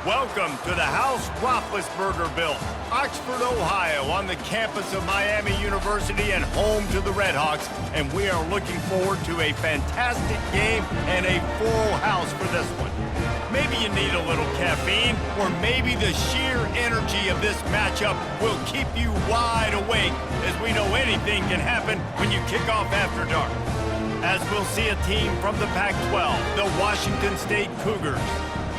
Welcome to the house Roethlisberger built, Oxford, Ohio, on the campus of Miami University and home to the Redhawks. And we are looking forward to a fantastic game and a full house for this one. Maybe you need a little caffeine, or maybe the sheer energy of this matchup will keep you wide awake, as we know anything can happen when you kick off after dark. As we'll see a team from the Pac-12, the Washington State Cougars,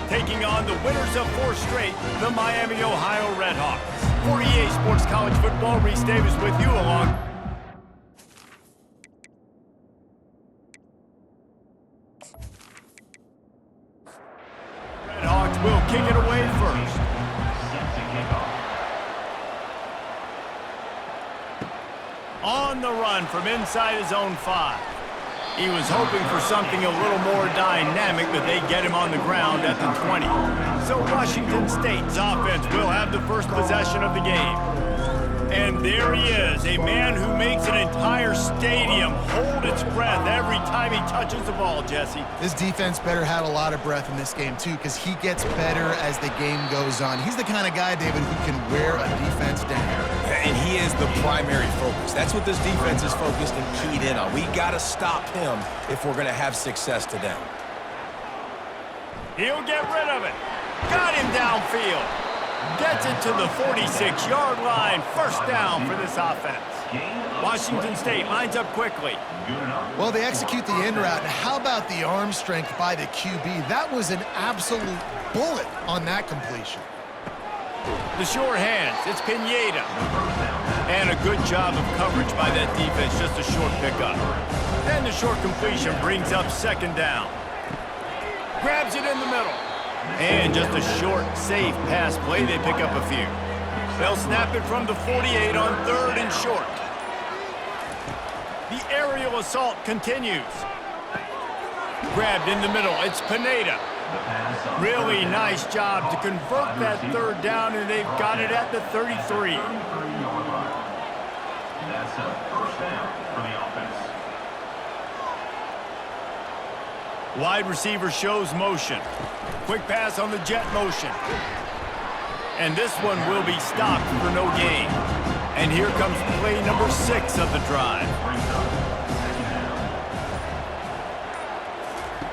taking on the winners of 4 straight, the Miami, Ohio Redhawks. For EA Sports College Football, Reese Davis with you along. Redhawks will kick it away first. On the run from inside his own 5. He was hoping for something a little more dynamic, but they get him on the ground at the 20. So Washington State's offense will have the first possession of the game. And there he is, a man who makes an entire stadium hold its breath every time he touches the ball, Jesse. This defense better have a lot of breath in this game, too, because he gets better as the game goes on. He's the kind of guy, David, who can wear a defense down. And he is the primary focus. That's what this defense is focused and keyed in on. We got to stop him if we're going to have success today. He'll get rid of it. Got him downfield. Gets it to the 46-yard line. First down for this offense. Washington State lines up quickly. Well, they execute the end route. And how about the arm strength by the QB? That was an absolute bullet on that completion. The short hands, it's Pineda. And a good job of coverage by that defense, just a short pickup. And the short completion brings up second down. Grabs it in the middle. And just a short, safe pass play, they pick up a few. They'll snap it from the 48 on 3rd and short. The aerial assault continues. Grabbed in the middle, it's Pineda. Really nice job to convert that 3rd down, and they've got it at the 33. That's a first down for the offense. Wide receiver shows motion. Quick pass on the jet motion. And this one will be stopped for no gain. And here comes play number 6 of the drive.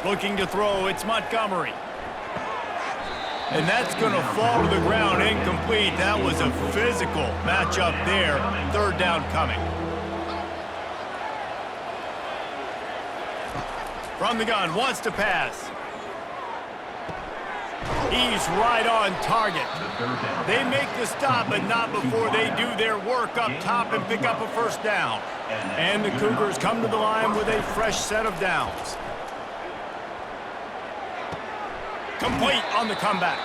Looking to throw, it's Montgomery. And that's going to fall to the ground incomplete. That was a physical matchup there. 3rd down coming. From the gun, wants to pass. He's right on target. They make the stop, but not before they do their work up top and pick up a first down. And the Cougars come to the line with a fresh set of downs. Complete on the comeback.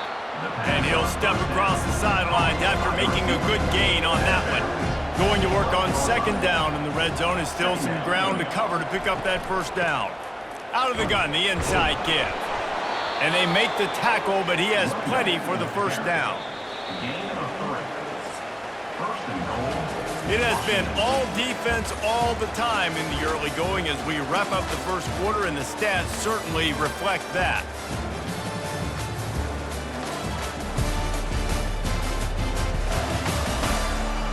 And he'll step across the sidelines after making a good gain on that one. Going to work on 2nd down in the red zone, is still some ground to cover to pick up that first down. Out of the gun, the inside give. And they make the tackle, but he has plenty for the first down. It has been all defense all the time in the early going as we wrap up the first quarter, and the stats certainly reflect that.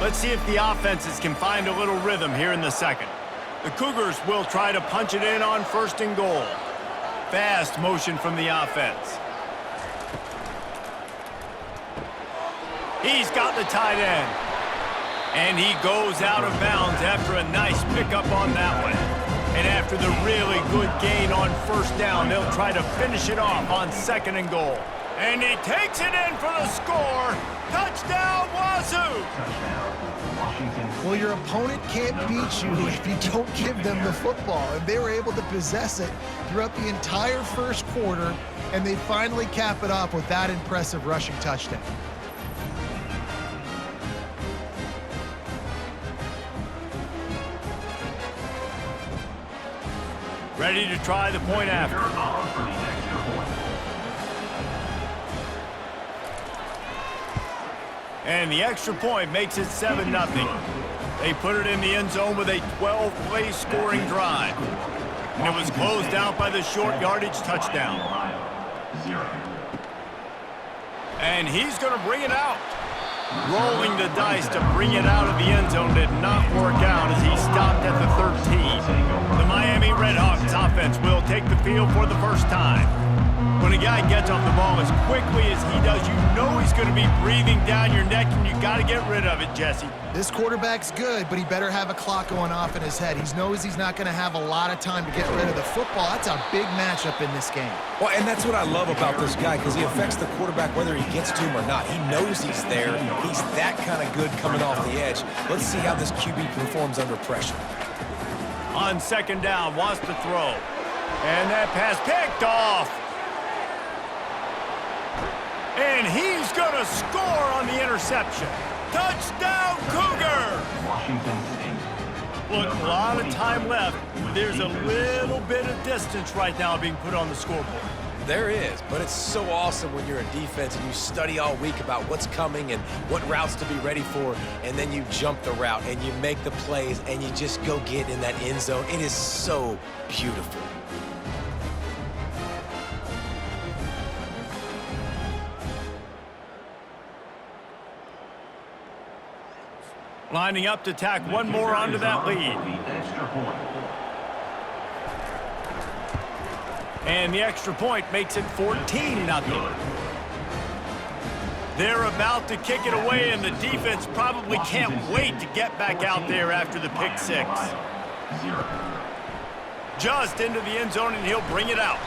Let's see if the offenses can find a little rhythm here in the second. The Cougars will try to punch it in on 1st and goal. Fast motion from the offense. He's got the tight end. And he goes out of bounds after a nice pickup on that one. And after the really good gain on 1st down, they'll try to finish it off on 2nd and goal. And he takes it in for the score. Touchdown, Wazoo! Well, your opponent can't beat you if you don't give them the football. And they were able to possess it throughout the entire first quarter, and they finally cap it off with that impressive rushing touchdown. Ready to try the point after. And the extra point makes it 7-0. They put it in the end zone with a 12-play scoring drive. And it was closed out by the short yardage touchdown. And he's going to bring it out. Rolling the dice to bring it out of the end zone did not work out as he stopped at the 13. The Miami Redhawks offense will take the field for the first time. When a guy gets off the ball as quickly as he does, you know he's going to be breathing down your neck, and you got to get rid of it, Jesse. This quarterback's good, but he better have a clock going off in his head. He knows he's not going to have a lot of time to get rid of the football. That's a big matchup in this game. Well, and that's what I love about this guy, because he affects the quarterback whether he gets to him or not. He knows he's there. He's that kind of good coming off the edge. Let's see how this QB performs under pressure. On second down, wants to throw. And that pass picked off. And he's going to score on the interception. Touchdown, Cougar! Washington State. Look, a lot of time left. There's a little bit of distance right now being put on the scoreboard. There is, but it's so awesome when you're a defense and you study all week about what's coming and what routes to be ready for, and then you jump the route and you make the plays and you just go get in that end zone. It is so beautiful. Lining up to tack one more onto that lead. Extra point. And the extra point makes it 14-0. They're about to kick it away, and the defense probably can't wait to get back out there after the pick six. Just into the end zone, and he'll bring it out.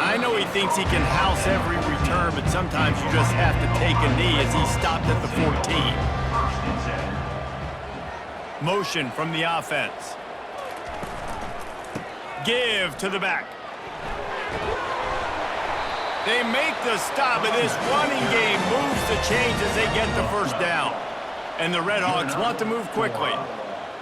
I know he thinks he can house every return, but sometimes you just have to take a knee as he stopped at the 14. Motion from the offense. Give to the back. They make the stop, and this running game moves the chains as they get the first down. And the Redhawks want to move quickly.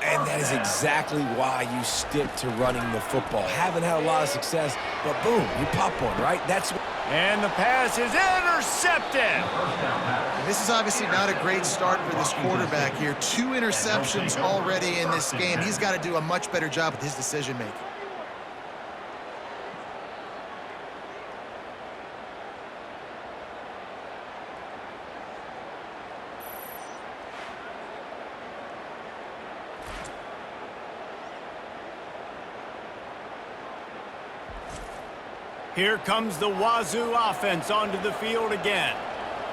And that is exactly why you stick to running the football. Haven't had a lot of success, but boom, you pop one, right? That's. And the pass is intercepted. This is obviously not a great start for this quarterback here. 2 interceptions already in this game. He's got to do a much better job with his decision-making. Here comes the Wazoo offense onto the field again.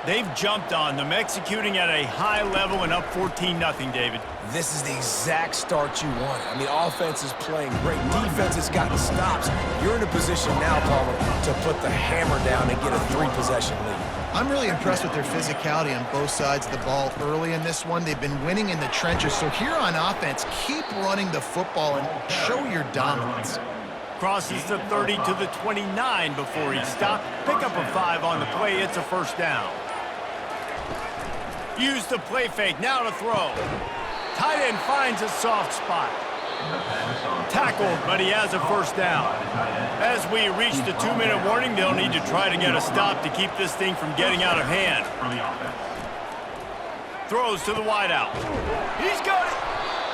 They've jumped on them, executing at a high level and up 14-0, David. This is the exact start you want. I mean, offense is playing great. Defense has gotten stops. You're in a position now, Palmer, to put the hammer down and get a 3-possession lead. I'm really impressed with their physicality on both sides of the ball early in this one. They've been winning in the trenches. So here on offense, keep running the football and show your dominance. Crosses the 30 to the 29 before he stopped. Pick up a 5 on the play. It's a first down. Use the play fake. Now to throw. Tight end finds a soft spot. Tackled, but he has a first down. As we reach the 2-minute warning, they'll need to try to get a stop to keep this thing from getting out of hand. Throws to the wideout. He's got it.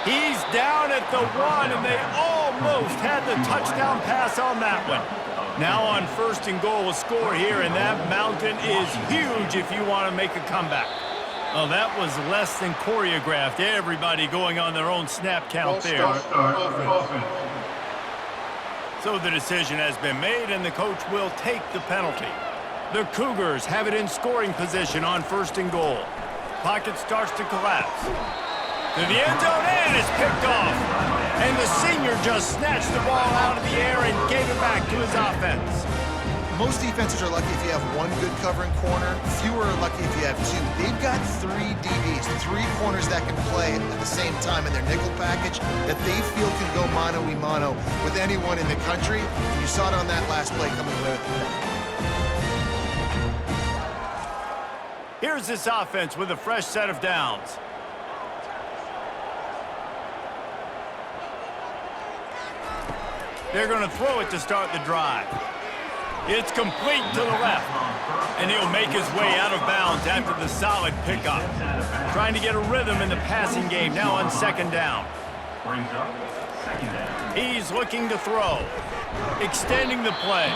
He's down at the 1, and they almost had the touchdown pass on that one. Now on first and goal, a score here, and that mountain is huge if you want to make a comeback. Oh, that was less than choreographed. Everybody going on their own snap count there. So the decision has been made, and the coach will take the penalty. The Cougars have it in scoring position on first and goal. Pocket starts to collapse. To the end zone, and it's picked off. And the senior just snatched the ball out of the air and gave it back to his offense. Most defenses are lucky if you have 1 good covering corner. Fewer are lucky if you have 2. They've got 3 DBs, 3 corners that can play at the same time in their nickel package that they feel can go mano-a-mano with anyone in the country. You saw it on that last play coming away with the pick. Here's this offense with a fresh set of downs. They're going to throw it to start the drive. It's complete to the left. And he'll make his way out of bounds after the solid pickup. Trying to get a rhythm in the passing game now on second down. Brings up second down. He's looking to throw. Extending the play.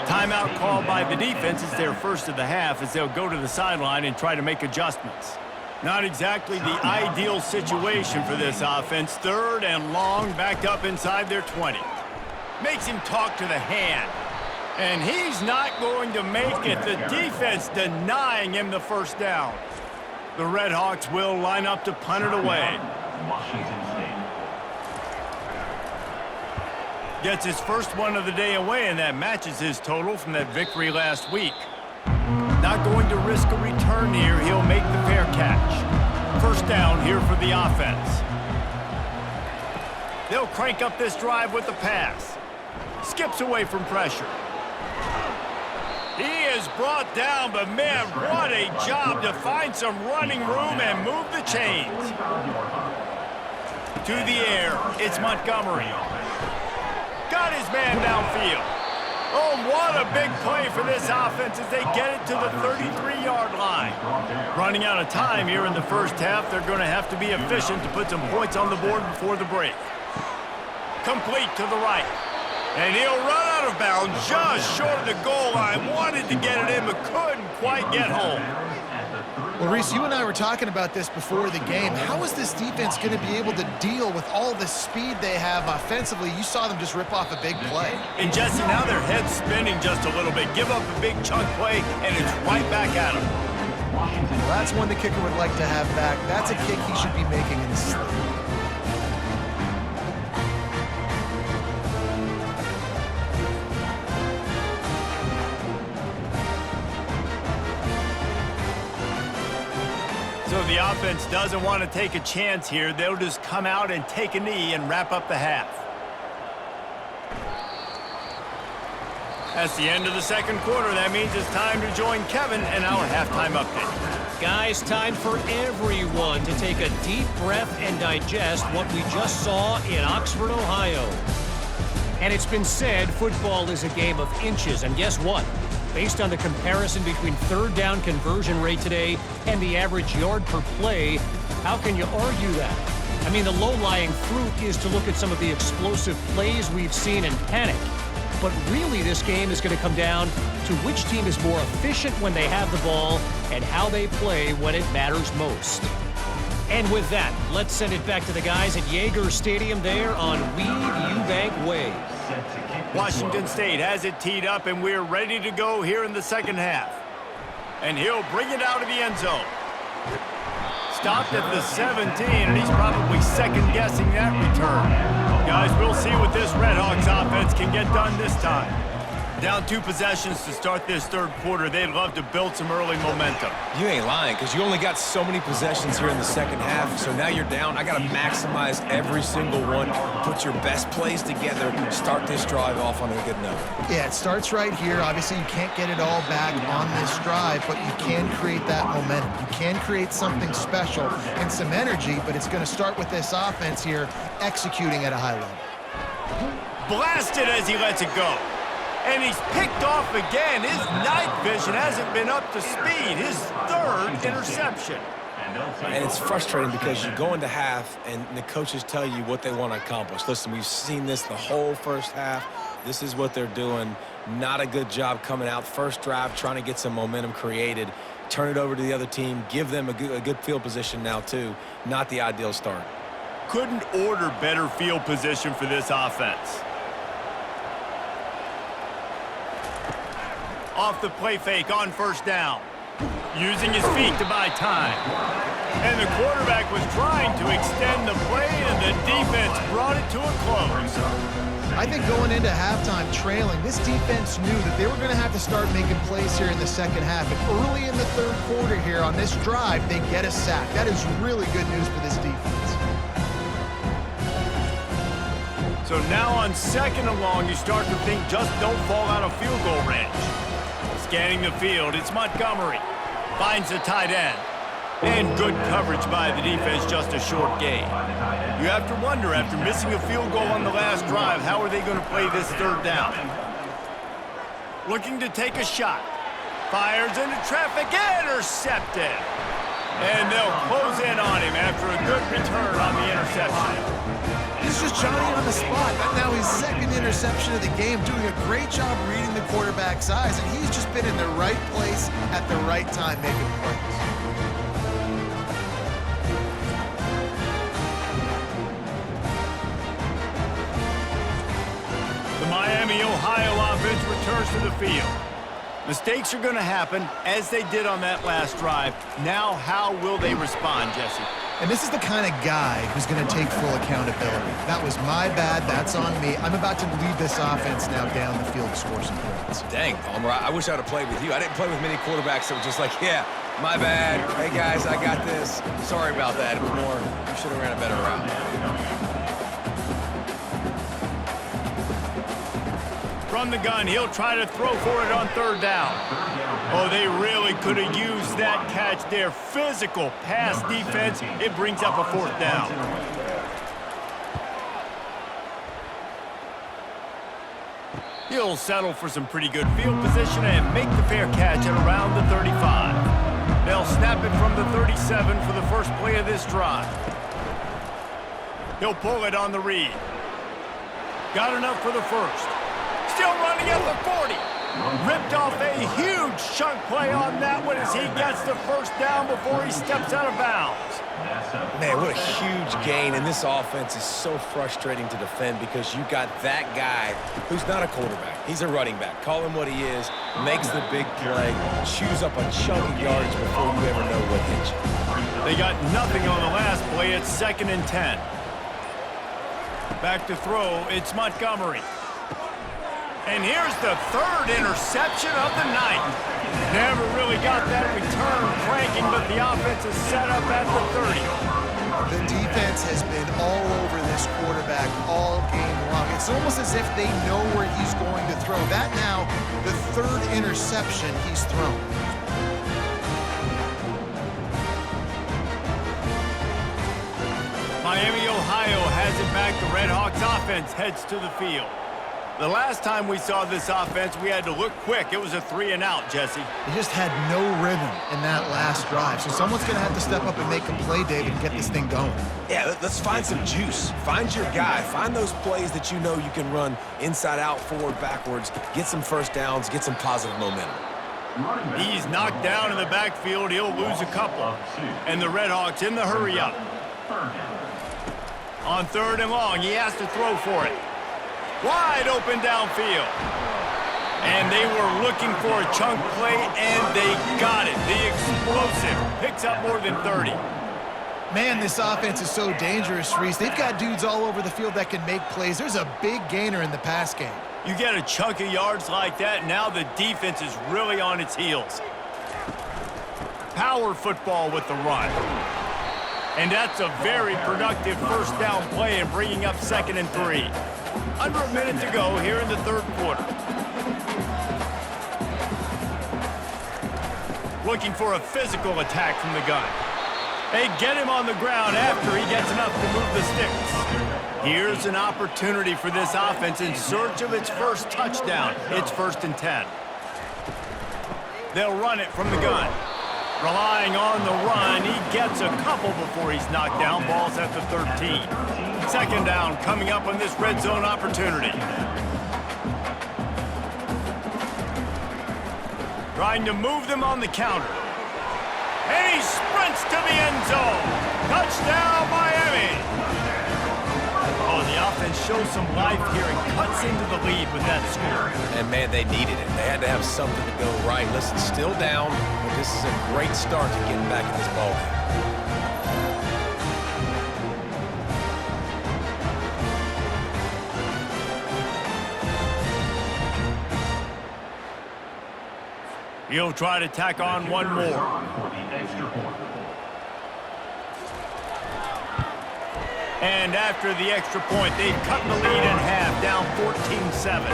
Timeout called by the defense is their first of the half as they'll go to the sideline and try to make adjustments. Not exactly the ideal situation for this offense. 3rd and long, backed up inside their 20. Makes him talk to the hand. And he's not going to make it. The defense denying him the first down. The Red Hawks will line up to punt it away. Washington State. Gets his first one of the day away, and that matches his total from that victory last week. Not going to risk a return here. He'll make the fair catch. First down here for the offense. They'll crank up this drive with the pass. Skips away from pressure. He is brought down, but man, what a job to find some running room and move the chains. To the air, it's Montgomery. Got his man downfield. Oh, what a big play for this offense as they get it to the 33-yard line. Running out of time here in the first half, they're going to have to be efficient to put some points on the board before the break. Complete to the right. And he'll run out of bounds just short of the goal line. Wanted to get it in, but couldn't quite get home. Well, Reese, you and I were talking about this before the game. How is this defense going to be able to deal with all the speed they have offensively? You saw them just rip off a big play. And Jesse, now their head's spinning just a little bit. Give up a big chunk play, and it's right back at them. Well, that's one the kicker would like to have back. That's a kick he should be making in his sleep. So the offense doesn't want to take a chance here. They'll just come out and take a knee and wrap up the half. That's the end of the second quarter. That means it's time to join Kevin in our halftime update. Guys, time for everyone to take a deep breath and digest what we just saw in Oxford, Ohio. And it's been said football is a game of inches, and guess what? Based on the comparison between third down conversion rate today and the average yard per play, how can you argue that? I mean, the low-lying fruit is to look at some of the explosive plays we've seen and panic. But really, this game is going to come down to which team is more efficient when they have the ball and how they play when it matters most. And with that, let's send it back to the guys at Yager Stadium there on Weed Eubank Way. Washington State has it teed up, and we're ready to go here in the second half. And he'll bring it out of the end zone. Stopped at the 17, and he's probably second-guessing that return. Guys, we'll see what this Red Hawks offense can get done this time. Down 2 possessions to start this third quarter. They'd love to build some early momentum. You ain't lying, because you only got so many possessions here in the second half, so now you're down. I got to maximize every single one, put your best plays together, start this drive off on a good note. Yeah, it starts right here. Obviously, you can't get it all back on this drive, but you can create that momentum. You can create something special and some energy, but it's going to start with this offense here executing at a high level. Blasted as he lets it go. And he's picked off again. His night vision hasn't been up to speed. His 3rd interception. And it's frustrating because you go into half and the coaches tell you what they want to accomplish. Listen, we've seen this the whole first half. This is what they're doing. Not a good job coming out. First drive, trying to get some momentum created. Turn it over to the other team. Give them a good field position now, too. Not the ideal start. Couldn't order better field position for this offense. Off the play fake on first down. Using his feet to buy time. And the quarterback was trying to extend the play, and the defense brought it to a close. I think going into halftime trailing, this defense knew that they were going to have to start making plays here in the second half. And early in the third quarter here on this drive, they get a sack. That is really good news for this defense. So now on 2nd and long, you start to think just don't fall out of field goal range. Scanning the field, it's Montgomery. Finds the tight end. And good coverage by the defense, just a short gain. You have to wonder, after missing a field goal on the last drive, how are they going to play this third down? Looking to take a shot. Fires into traffic, intercepted. And they'll close in on him after a good return on the interception. He's just Johnny on the spot. Now his second interception of the game, doing a great job reading the quarterback's eyes, and he's just been in the right place at the right time making plays. The Miami, Ohio offense returns to the field. Mistakes are going to happen, as they did on that last drive. Now, how will they respond, Jesse? And this is the kind of guy who's going to take full accountability. That was my bad. That's on me. I'm about to lead this offense now down the field to score some points. Dang, Palmer, I wish I would have played with you. I didn't play with many quarterbacks that were just like, yeah, my bad. Hey, guys, I got this. Sorry about that. It was more, you should have ran a better route. From the gun, he'll try to throw for it on third down. Oh, they really could have used that catch there. Physical pass defense. It brings up a fourth down. He'll settle for some pretty good field position and make the fair catch at around the 35. They'll snap it from the 37 for the first play of this drive. He'll pull it on the read. Got enough for the first. Still running at the 40. Ripped off a huge chunk play on that one as he gets the first down before he steps out of bounds. Man, what a huge gain, and this offense is so frustrating to defend because you got that guy who's not a quarterback. He's a running back. Call him what he is, makes the big play, chews up a chunk of yardage before you ever know what hit you. They got nothing on the last play. It's 2nd and 10. Back to throw, it's Montgomery. And here's the third interception of the night. Never really got that return cranking, but the offense is set up at the 30. The defense has been all over this quarterback all game long. It's almost as if they know where he's going to throw. That now, the third interception he's thrown. Miami, Ohio has it back. The Red Hawks offense heads to the field. The last time we saw this offense, we had to look quick. It was a 3-and-out, Jesse. They just had no rhythm in that last drive. So someone's going to have to step up and make a play, David, and get this thing going. Yeah, let's find some juice. Find your guy. Find those plays that you know you can run inside out, forward, backwards, get some first downs, get some positive momentum. He's knocked down in the backfield. He'll lose a couple. And the Red Hawks in the hurry up. On 3rd and long, he has to throw for it. Wide open downfield. And they were looking for a chunk play, and they got it. The explosive picks up more than 30. Man, this offense is so dangerous, Reese. They've got dudes all over the field that can make plays. There's a big gainer in the pass game. You get a chunk of yards like that, now the defense is really on its heels. Power football with the run. And that's a very productive first down play and bringing up 2nd and 3. Under a minute to go here in the 3rd quarter. Looking for a physical attack from the gun. They get him on the ground after he gets enough to move the sticks. Here's an opportunity for this offense in search of its first touchdown. It's 1st and 10. They'll run it from the gun. Relying on the run, he gets a couple before he's knocked down. Ball's at the 13. 2nd down coming up on this red zone opportunity. Trying to move them on the counter. And he sprints to the end zone. Touchdown, Miami. Oh, the offense shows some life here and cuts into the lead with that score. And, man, they needed it. They had to have something to go right. Listen, still down, but this is a great start to getting back in this ballgame. He'll try to tack on one more. And after the extra point, they've cut the lead in half, down 14-7.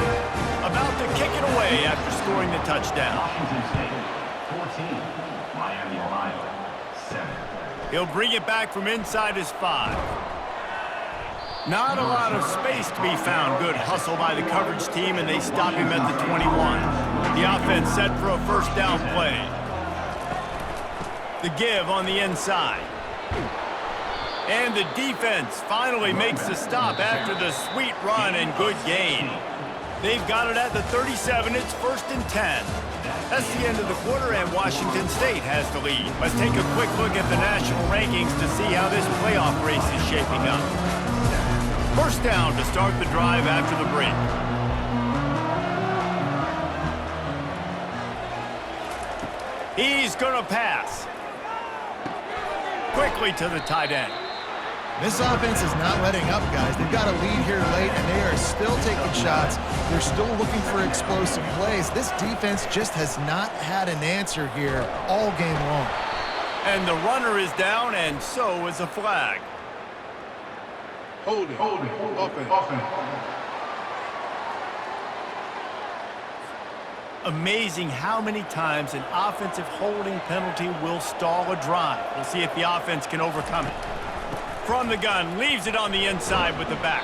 About to kick it away after scoring the touchdown. Washington State, 14. Miami, Ohio, 7. He'll bring it back from inside his 5. Not a lot of space to be found. Good hustle by the coverage team, and they stop him at the 21. The offense set for a first down play. The give on the inside. And the defense finally makes the stop after the sweet run and good gain. They've got it at the 37. It's 1st and 10. That's the end of the quarter, and Washington State has the lead. Let's take a quick look at the national rankings to see how this playoff race is shaping up. First down to start the drive after the break. He's going to pass. Quickly to the tight end. This offense is not letting up, guys. They've got a lead here late, and they are still taking shots. They're still looking for explosive plays. This defense just has not had an answer here all game long. And the runner is down, and so is a flag. Hold it. Offense. Amazing how many times an offensive holding penalty will stall a drive. We'll see if the offense can overcome it. From the gun, leaves it on the inside with the back.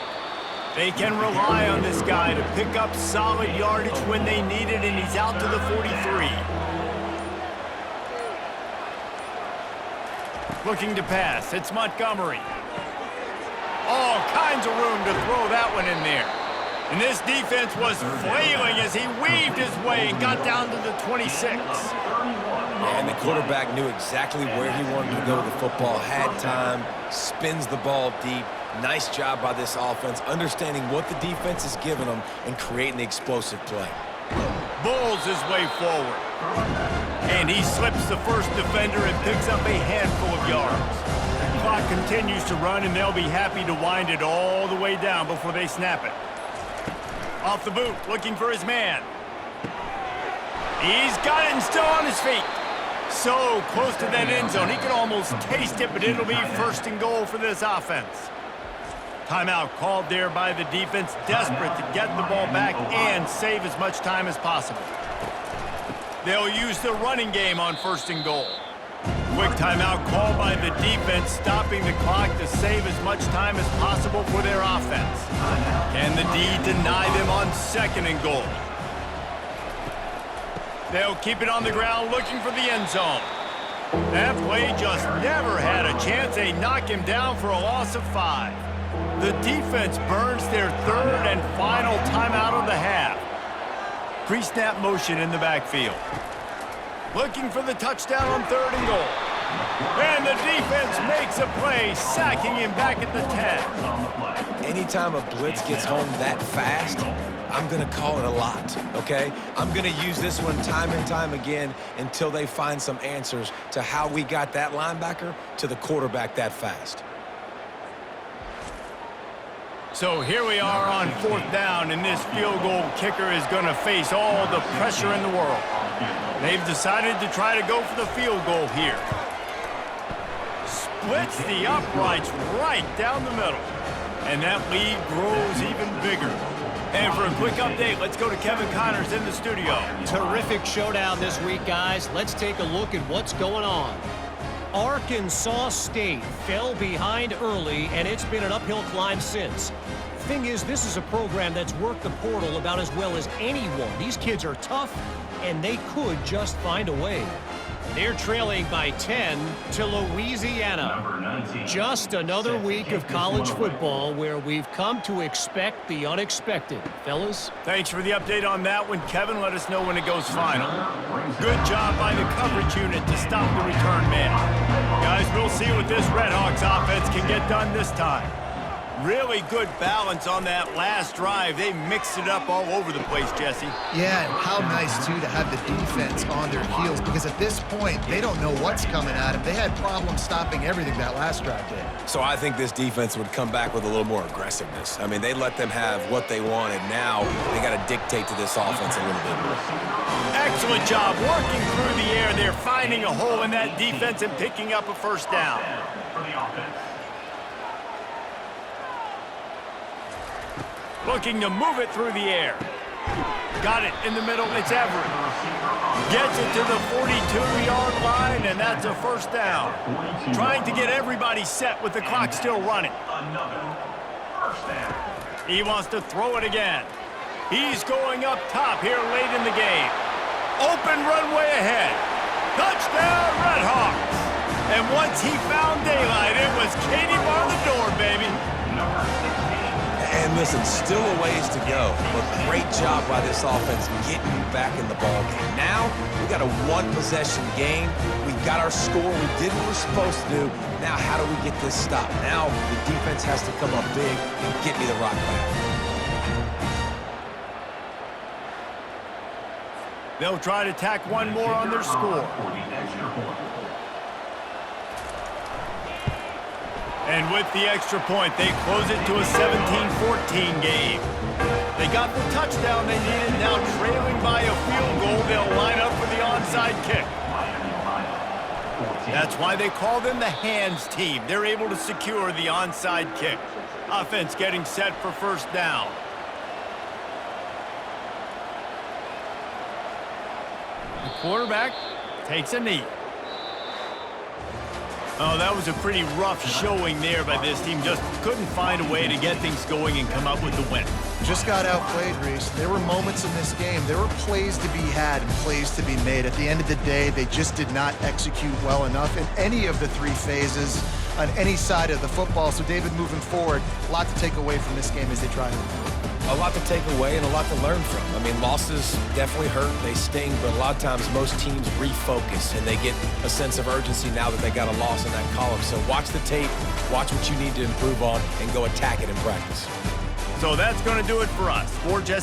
They can rely on this guy to pick up solid yardage when they need it, and he's out to the 43. Looking to pass, it's Montgomery. All kinds of room to throw that one in there. And this defense was flailing as he weaved his way and got down to the 26. And the quarterback knew exactly where he wanted to go with the football, had time, spins the ball deep. Nice job by this offense, understanding what the defense is giving them and creating the explosive play. Bulls his way forward. And he slips the first defender and picks up a handful of yards. The clock continues to run, and they'll be happy to wind it all the way down before they snap it. Off the boot, looking for his man. He's got it and still on his feet. So close to that end zone. He can almost taste it, but it'll be 1st and goal for this offense. Timeout called there by the defense, desperate to get the ball back and save as much time as possible. They'll use the running game on 1st and goal. Quick timeout called by the defense, stopping the clock to save as much time as possible for their offense. Can the D deny them on 2nd and goal? They'll keep it on the ground looking for the end zone. That play just never had a chance. They knock him down for a loss of 5. The defense burns their 3rd and final timeout of the half. Pre-snap motion in the backfield. Looking for the touchdown on 3rd and goal. And the defense makes a play, sacking him back at the 10. Anytime a blitz gets home that fast, I'm going to call it a lot, okay? I'm going to use this one time and time again until they find some answers to how we got that linebacker to the quarterback that fast. So here we are on 4th down, and this field goal kicker is going to face all the pressure in the world. They've decided to try to go for the field goal here. Splits the uprights right down the middle. And that lead grows even bigger. And for a quick update, let's go to Kevin Connors in the studio. Terrific showdown this week, guys. Let's take a look at what's going on. Arkansas State fell behind early, and it's been an uphill climb since. Thing is, this is a program that's worked the portal about as well as anyone. These kids are tough, and they could just find a way. They're trailing by 10 to Louisiana. Just another week of college football where we've come to expect the unexpected. Fellas? Thanks for the update on that one, Kevin. Let us know when it goes final. Good job by the coverage unit to stop the return man. Guys, we'll see what this Redhawks offense can get done this time. Really good balance on that last drive. They mixed it up all over the place, Jesse. Yeah, and how nice, too, to have the defense on their heels, because at this point, they don't know what's coming at them. They had problems stopping everything that last drive did. So I think this defense would come back with a little more aggressiveness. I mean, they let them have what they wanted. Now they got to dictate to this offense a little bit more. Excellent job working through the air. They're finding a hole in that defense and picking up a 1st down. For the offense. Looking to move it through the air. Got it in the middle. It's Everett. Gets it to the 42-yard line, and that's a 1st down. Trying to get everybody set with the clock still running. Another 1st down. He wants to throw it again. He's going up top here late in the game. Open runway ahead. Touchdown, Redhawks. And once he found daylight, it was Katie Barber baby. Number 16. And listen, still a ways to go, but great job by this offense getting you back in the ball game. Now, we got a one-possession game. We got our score. We did what we're supposed to do. Now, how do we get this stopped? Now, the defense has to come up big and get me the rock back. They'll try to tack one more on their score. For the extra point. And with the extra point, they close it to a 17-14 game. They got the touchdown they needed. Now trailing by a field goal, they'll line up for the onside kick. Miami, Ohio. 14. That's why they call them the hands team. They're able to secure the onside kick. Offense getting set for first down. The quarterback takes a knee. Oh, that was a pretty rough showing there by this team. Just couldn't find a way to get things going and come up with the win. Just got outplayed, Reese. There were moments in this game. There were plays to be had and plays to be made. At the end of the day, they just did not execute well enough in any of the three phases on any side of the football. So, David, moving forward, a lot to take away from this game as they try to. A lot to take away and a lot to learn from. I mean, losses definitely hurt, they sting, but a lot of times most teams refocus and they get a sense of urgency now that they got a loss in that column. So watch the tape, watch what you need to improve on, and go attack it in practice. So that's going to do it for us. For Jesse